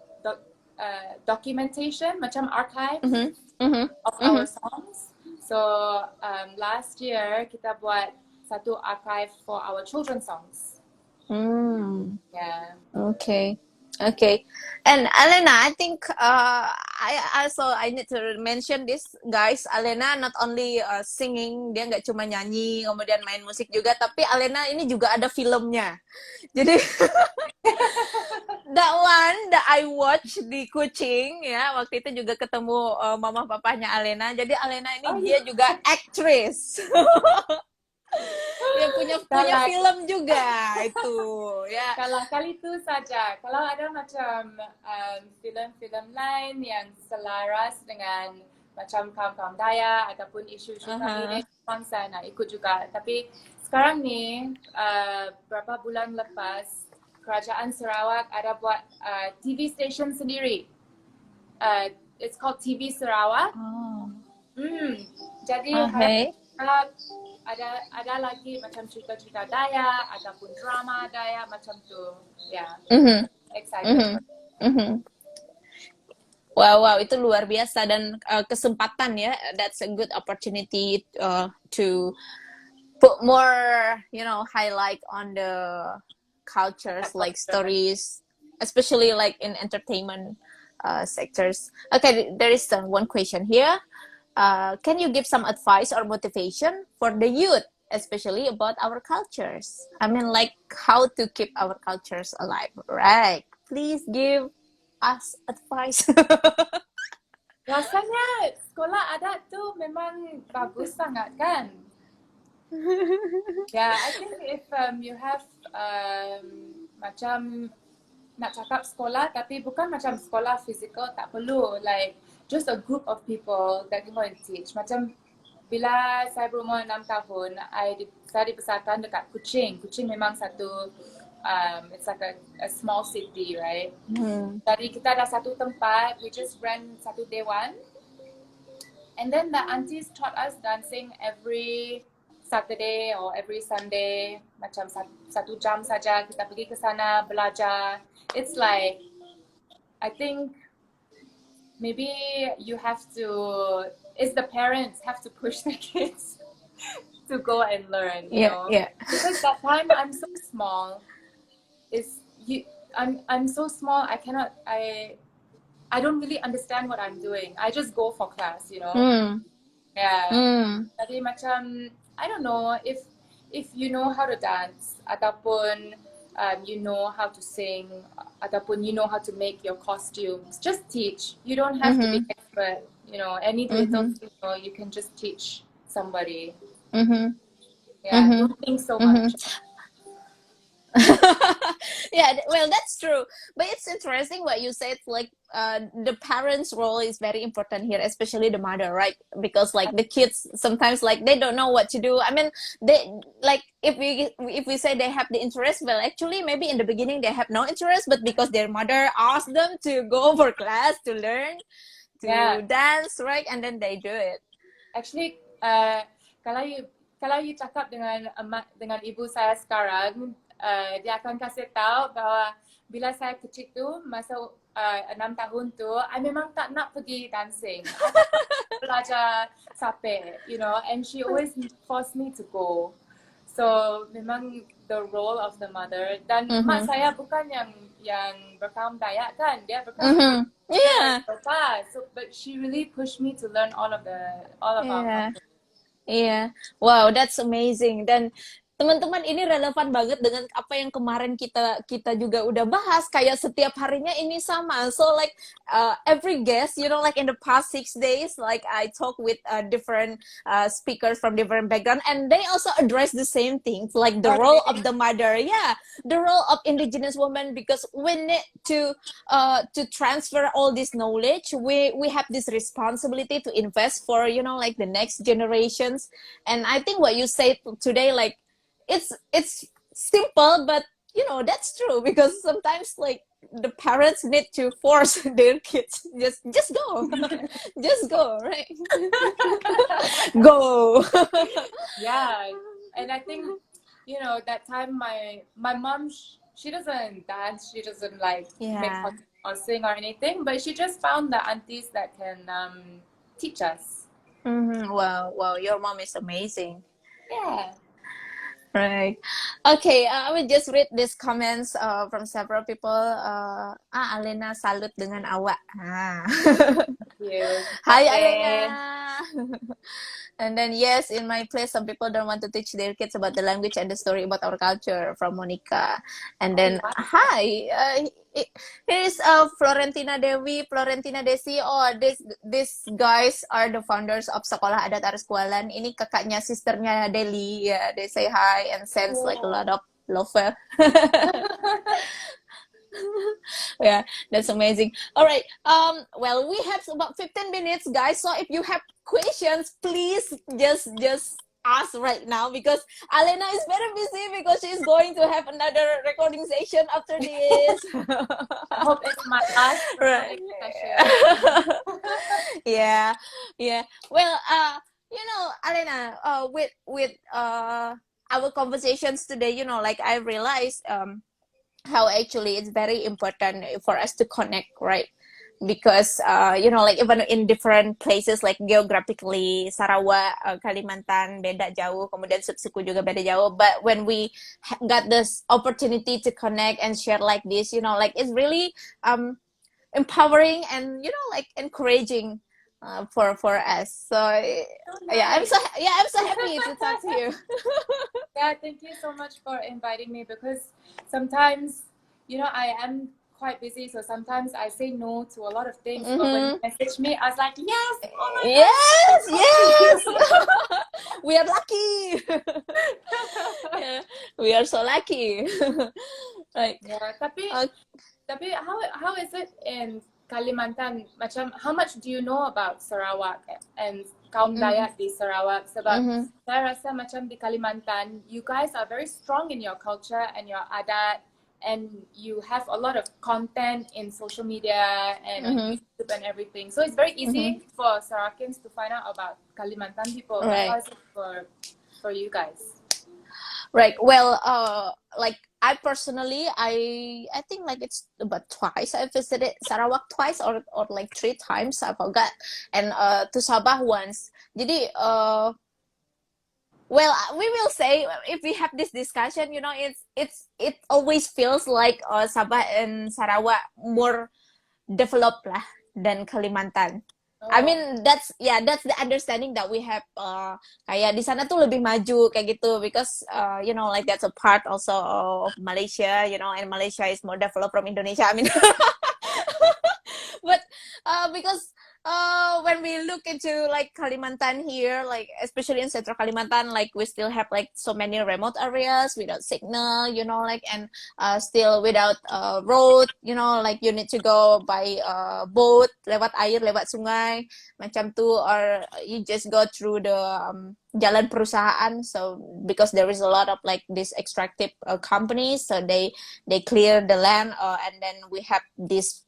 documentation, macam archive of our songs. So last year kita buat satu archive for our children's songs. Yeah. Okay. And Alena, I think I need to mention this, guys. Alena not only singing, dia nggak cuma nyanyi kemudian main musik juga, tapi Alena ini juga ada filmnya. Jadi that one that I watch di Kucing ya, waktu itu juga ketemu mama papanya Alena. Jadi Alena ini dia juga aktris. Dia punya film juga itu ya. Kalau kali itu saja. Kalau ada macam film-film lain yang selaras dengan macam kaum-kaum Dayak ataupun isu-isu kami, memang saya nak ikut juga. Tapi sekarang ni berapa bulan lepas Kerajaan Sarawak ada buat TV station sendiri. It's called TV Sarawak. Jadi ada lagi macam cerita-cerita Dayak ataupun drama Dayak macam tu. Ya. Excited. Wow, itu luar biasa dan kesempatan ya. That's a good opportunity to put more, highlight on the cultures, like stories, especially like in entertainment sectors. Okay, there is one question here. Can you give some advice or motivation for the youth, especially about our cultures? I mean, like how to keep our cultures alive, right? Please give us advice. Rasanya sekolah adat tu memang bagus sangat kan? Yeah, I think if you have macam nak cakap sekolah tapi bukan macam sekolah fizikal, tak perlu, like just a group of people that you want to teach. Macam bila saya berumur 6 tahun, saya dibesarkan dekat Kuching. Kuching memang satu, it's like a small city, right? Jadi kita ada satu tempat, we just rent satu dewan. And then the aunties taught us dancing every Saturday or every Sunday. Macam 1 jam saja kita pergi ke sana belajar. It's like, I think maybe you have to, it's the parents have to push the kids to go and learn, you know? Yeah. Because that time I'm so small. I'm so small, I don't really understand what I'm doing. I just go for class, you know? Yeah. Jadi macam, I don't know, if you know how to dance, ataupun you know how to sing, ataupun you know how to make your costumes, just teach. You don't have to be expert, you know, any little thing, you can just teach somebody. Yeah, don't think so much. Yeah, well, that's true, but it's interesting what you said, like the parents' role is very important here, especially the mother, right? Because like the kids sometimes like they don't know what to do. I mean, they like if we say they have the interest, well, actually maybe in the beginning they have no interest, but because their mother asked them to go for class to learn to dance, right? And then they do it. Actually, kalau you cakap dengan ibu saya sekarang, dia akan kasih tahu bahwa bila saya kecil tu, masa 6 tahun tu, I memang tak nak pergi dancing. I belajar sape, you know, and she always forced me to go. So memang the role of the mother. Dan mak saya bukan yang berkaum Dayak kan, dia berkaum so, but she really pushed me to learn all of our culture. Yeah, wow, that's amazing. Then teman-teman, ini relevan banget dengan apa yang kemarin kita kita juga udah bahas, kayak setiap harinya ini sama. So like every guest, like in the past 6 days, like I talk with different speakers from different background, and they also address the same things, like the role of the mother, yeah, the role of indigenous woman, because we need to transfer all this knowledge. We have this responsibility to invest for like the next generations. And I think what you said today, like it's simple, but that's true, because sometimes like the parents need to force their kids, just go, just go, right? Go. Yeah, and I think that time my mom she doesn't dance, she doesn't like make Yeah. or sing or anything, but she just found the aunties that can teach us. Wow, your mom is amazing. Yeah. Right. Okay, I will just read these comments from several people. Alena salut dengan awak. Thank you. Hi, Okay. Alena. And then, yes, in my place, some people don't want to teach their kids about the language and the story about our culture, from Monica. And then, wow. hi, here's Florentina Dewi, Florentina Desi. Oh, these guys are the founders of Sekolah Adat Aris Kualan. Ini kakaknya, sisternya Deli. Yeah, they say hi and sends like a lot of love. Yeah, that's amazing. All right. Well, we have about 15 minutes, guys. So if you have questions, please just ask right now, because Alena is very busy, because she's going to have another recording session after this. I hope it's my last Right. session. Yeah. Well, Alena, with our conversations today, like I realized how actually it's very important for us to connect, right? Because like even in different places, like geographically Sarawak, Kalimantan beda jauh, kemudian suku juga beda jauh, but when we got this opportunity to connect and share like this, like it's really empowering and like encouraging for us. So yeah, I'm so happy to talk to you. Yeah, thank you so much for inviting me, because sometimes, I am quite busy, so sometimes I say no to a lot of things. But when you message me, I was like, yes, oh my yes. We are lucky. Yeah, we are so lucky. Right. Yeah, tapi how is it in Kalimantan? Macam, how much do you know about Sarawak and kaum Dayak di Sarawak? Sebab saya rasa macam di Kalimantan, you guys are very strong in your culture and your adat, and you have a lot of content in social media and on YouTube and everything. So it's very easy for Sarawakians to find out about Kalimantan people. Right. How is it for you guys? Right. Well, like I personally, I think like it's about twice I visited Sarawak, twice or like 3 times, I forgot, and to Sabah once. Jadi well, we will say, if we have this discussion, it always feels like Sabah and Sarawak more developed lah than Kalimantan. I mean, that's the understanding that we have. Kayak di sana tuh lebih maju kayak gitu, because like that's a part also of Malaysia, and Malaysia is more developed from Indonesia. I mean, but because when we look into like Kalimantan here, like especially in Central Kalimantan, like we still have like so many remote areas without signal, like, and still without road, like you need to go by boat, lewat air, lewat sungai, macam tu, or you just go through the jalan perusahaan. So because there is a lot of like these extractive companies, so they clear the land, and then we have this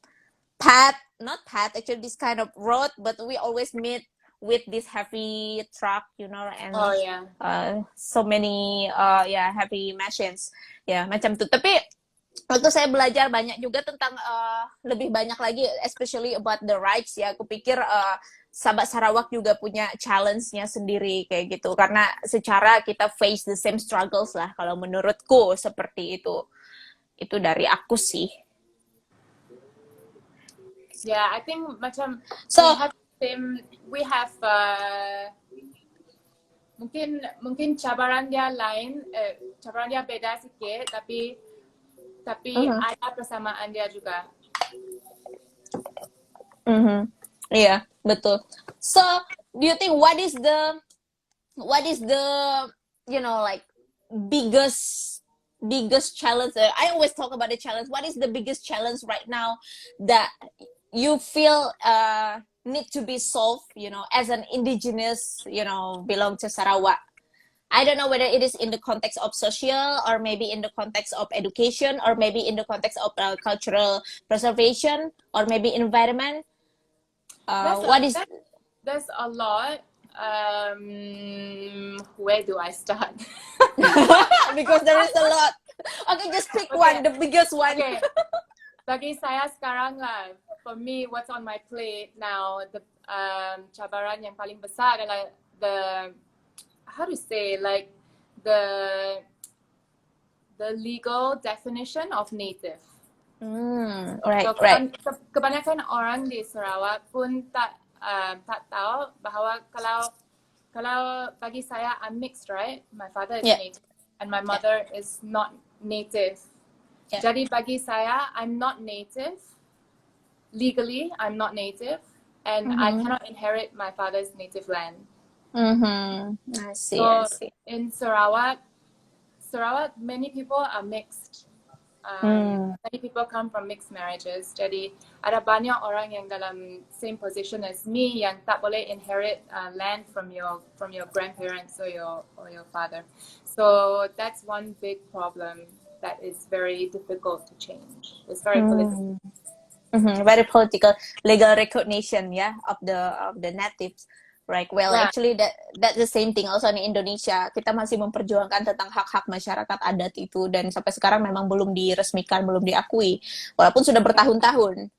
actually this kind of road, but we always meet with this heavy truck, and so many heavy machines, macam tuh. Tapi waktu saya belajar banyak juga tentang lebih banyak lagi, especially about the rights, ya. Aku pikir Sabah Sarawak juga punya challenge-nya sendiri kayak gitu, karena secara kita face the same struggles lah, kalau menurutku seperti itu. Itu dari aku sih. Yeah, I think macam So we have mungkin cabaran dia lain, cabaran dia beda sikit, tapi ada persamaan dia juga. Iya, betul. So, do you think what is the like biggest challenge? I always talk about the challenge. What is the biggest challenge right now that you feel need to be solved, as an indigenous, belong to Sarawak? I don't know whether it is in the context of social, or maybe in the context of education, or maybe in the context of cultural preservation, or maybe environment. There's a lot. Where do I start? Because there is a lot. Okay, just pick one, the biggest one. Okay. Bagi saya sekarang lah, for me, what's on my plate now, the cabaran yang paling besar adalah how to say, like the legal definition of native. Right. Kebanyakan orang di Sarawak pun tak tahu bahawa kalau bagi saya, I'm mixed, right? My father is native and my mother is not native. Jadi bagi saya, I'm not native. Legally, I'm not native, and I cannot inherit my father's native land. I see. In Sarawak, many people are mixed. Many people come from mixed marriages. Jadi ada banyak orang yang dalam same position as me yang tak boleh inherit land from your grandparents or your father. So that's one big problem that is very difficult to change. It's very political. Very political. Legal recognition, of the natives. Right. Well, actually that's the same thing also in Indonesia. Kita masih memperjuangkan tentang hak-hak masyarakat adat itu, dan sampai sekarang memang belum diresmikan, belum diakui, walaupun sudah bertahun-tahun.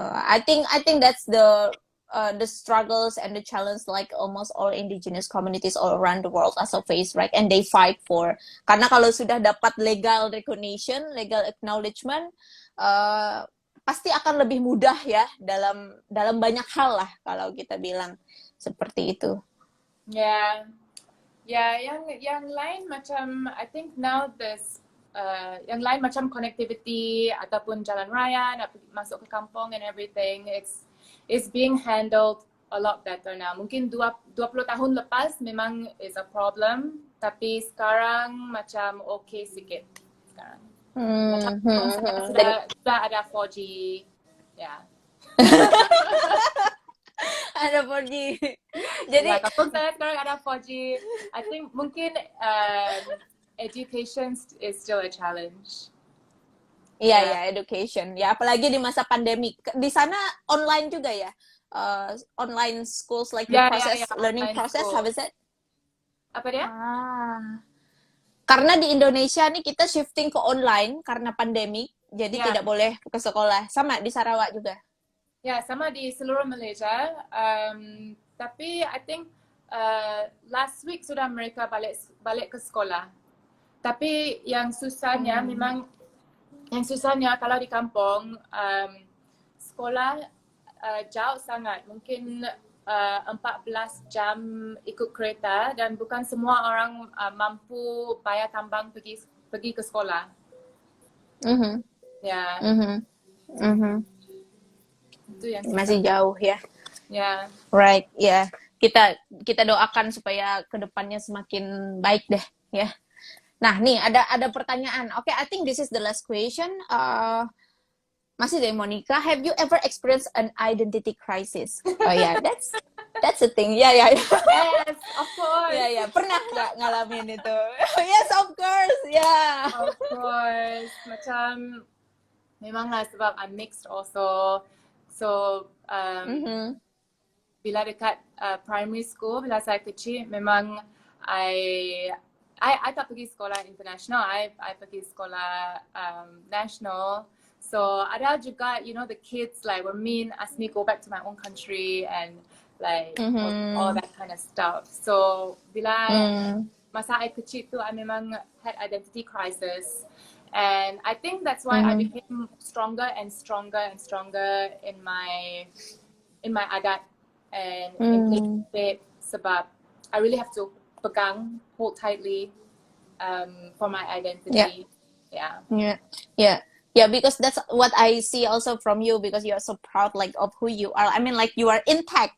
I think that's the struggles and the challenge like almost all indigenous communities all around the world also face, right? And they fight for. Karena kalau sudah dapat legal recognition, legal acknowledgement, pasti akan lebih mudah ya dalam banyak hal lah kalau kita bilang. Seperti itu. Yang lain macam, I think now this yang lain macam connectivity ataupun jalan raya nak masuk ke kampung and everything, it's being handled a lot better now. Mungkin 20 tahun lepas memang is a problem, tapi sekarang macam okay sikit sekarang. Sudah ada 4G. Ada 4G. Jadi kampung saya sekarang ada 4G. I think mungkin education is still a challenge. Iya, education. Ya, apalagi di masa pandemi. Di sana online juga ya? Online schools like the learning process, how is it? Apa dia? Karena di Indonesia nih kita shifting ke online karena pandemi, jadi tidak boleh ke sekolah. Sama di Sarawak juga. Ya, sama di seluruh Malaysia. Tapi I think last week sudah mereka balik ke sekolah. Tapi yang susahnya memang, kalau di kampung, sekolah jauh sangat. Mungkin 14 jam ikut kereta, dan bukan semua orang mampu bayar tambang pergi ke sekolah. Itu yang masih jauh ya. Right, kita doakan supaya kedepannya semakin baik deh ya. Nah, nih ada pertanyaan. Okay, I think this is the last question. Masih dari Monica, have you ever experienced an identity crisis? Oh yeah, that's the thing. Yeah. Yes, of course. Yeah. Pernah nggak ngalamin itu? Yes, of course. Yeah. Of course. Macam memanglah sebab I'm mixed also. So, bila dekat primary school, bila saya kecil, memang I tak pergi sekolah international, I pergi sekolah national. So, ada juga, the kids like were mean, asked me go back to my own country and like all that kind of stuff. So, bila masa I kecil tu, I memang had identity crisis. And I think that's why I became stronger and stronger and stronger in my adat and in faith, sebab I really have to hold tightly for my identity. Yeah. Yeah, yeah, yeah. Because that's what I see also from you. Because you are so proud, like of who you are. I mean, like you are intact.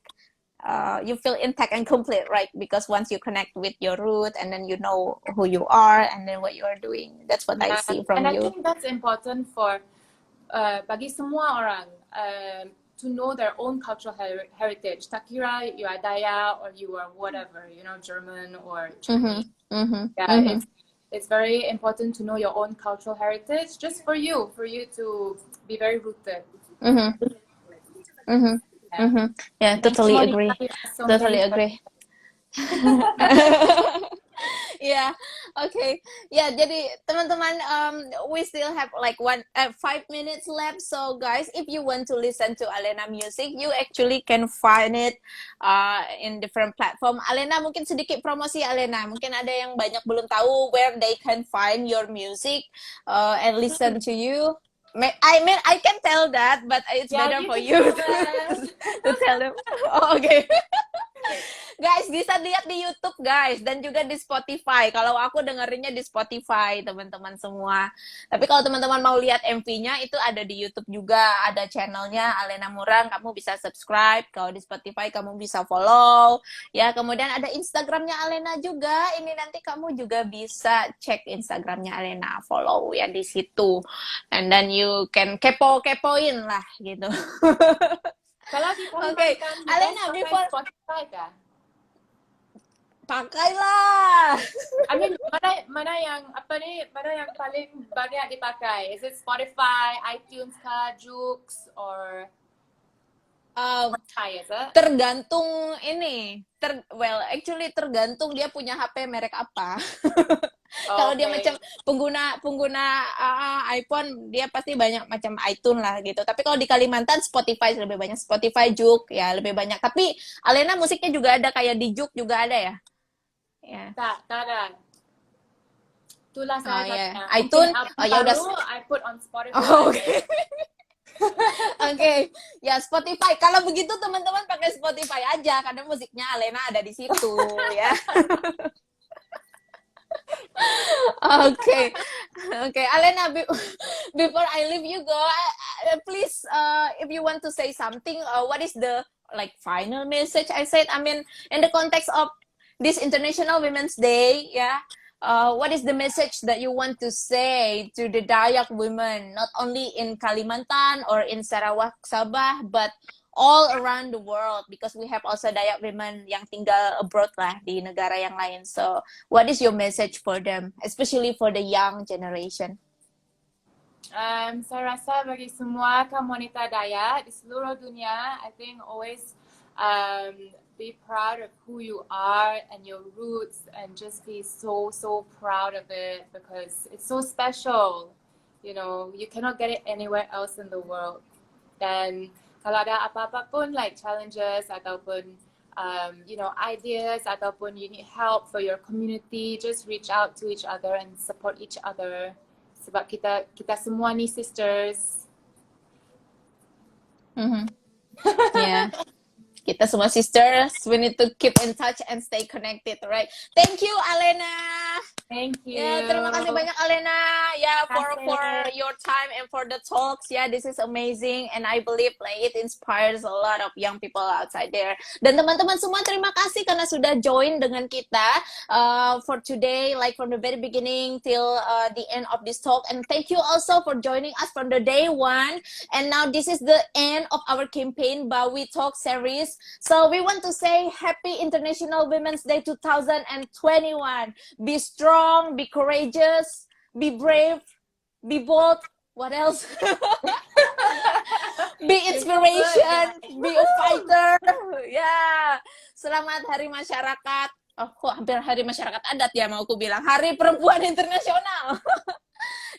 You feel intact and complete, right? Because once you connect with your root, and then you know who you are, and then what you are doing. That's what I Yeah. see from And I you. think that's important for bagi semua orang to know their own cultural heritage. Tak kira you are Dayak or you are whatever, you know, German or Chinese. Yeah, it's very important to know your own cultural heritage just for you to be very rooted. Yeah, Thank totally you, agree. Monica. You are so Totally amazing. agree. Yeah, okay. Yeah, jadi teman-teman, we still have like 5 minutes left. So guys, if you want to listen to Alena music, you actually can find it in different platform. Alena, mungkin sedikit promosi Alena. Mungkin ada yang banyak belum tahu where they can find your music and listen to you. I mean, I can tell that, but it's Yeah, better you for can you tell them. to tell them. Oh, okay. Guys, bisa lihat di YouTube guys, dan juga di Spotify. Kalau aku dengerinnya di Spotify, teman-teman semua. Tapi kalau teman-teman mau lihat MV-nya, itu ada di YouTube juga. Ada channelnya Alena Murang, kamu bisa subscribe. Kalau di Spotify, kamu bisa follow. Ya, kemudian ada Instagramnya Alena juga. Ini nanti kamu juga bisa cek Instagramnya Alena, follow ya di situ. And then you can kepo-kepoin lah, gitu. Kalau di Okay, Kalimantan, Alena, pakai before Spotify kah? pakailah. I mean, mana yang paling banyak dipakai? Is it Spotify, iTunes kah, Joox, or Spotify? Is it? Tergantung ini. Actually tergantung dia punya HP merek apa. Kalau dia macam pengguna iPhone, dia pasti banyak macam iTunes lah gitu. Tapi kalau di Kalimantan Spotify lebih banyak, Spotify, Joox ya lebih banyak. Tapi Alena musiknya juga ada, kayak di Joox juga ada ya. Ya. Tak ada. Itulah saya tanya. iTunes, ya udah. I put on Spotify. Oh, oke. Oke, ya Spotify. Kalau begitu teman-teman pakai Spotify aja, karena musiknya Alena ada di situ ya. Okay, Alena. Before I leave you go, please, if you want to say something, what is the like final message? I said, I mean, in the context of this International Women's Day, yeah. What is the message that you want to say to the Dayak women, not only in Kalimantan or in Sarawak, Sabah, but all around the world, because we have also Dayak women yang tinggal abroad lah di negara yang lain. So, what is your message for them, especially for the young generation? Saya rasa bagi semua kaum wanita Dayak di seluruh dunia, I think always be proud of who you are and your roots, and just be so proud of it, because it's so special. You know, you cannot get it anywhere else in the world. Dan kalau ada apa-apa pun like challenges ataupun you know, ideas ataupun you need help for your community, just reach out to each other and support each other. Sebab kita semua ni sisters. Yeah. Kita semua sisters, we need to keep in touch and stay connected, right? Thank you, Alena. Thank you. Ya, terima kasih banyak Alena ya for your time and for the talks. Ya, this is amazing and I believe like it inspires a lot of young people outside there. Dan teman-teman semua terima kasih karena sudah join dengan kita for today, like from the very beginning till the end of this talk. And thank you also for joining us from the day one. And now this is the end of our campaign Bawi Talk series. So we want to say Happy International Women's Day 2021. Be strong, be courageous, be brave, be bold. What else? Be inspiration, be a fighter. Ya, selamat Hari Masyarakat. Oh, kok hampir Hari Masyarakat Adat ya mau aku bilang. Hari Perempuan Internasional.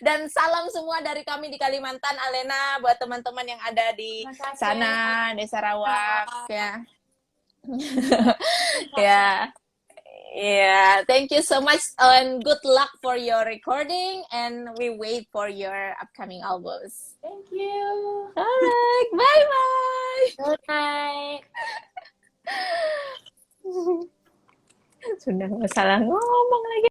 Dan salam semua dari kami di Kalimantan, Alena, buat teman-teman yang ada di sana, di Sarawak, ya. Ya. Yeah, thank you so much and good luck for your recording, and we wait for your upcoming albums. Thank you. Alright, bye-bye. Good night. Sudah nggak salah ngomong lagi.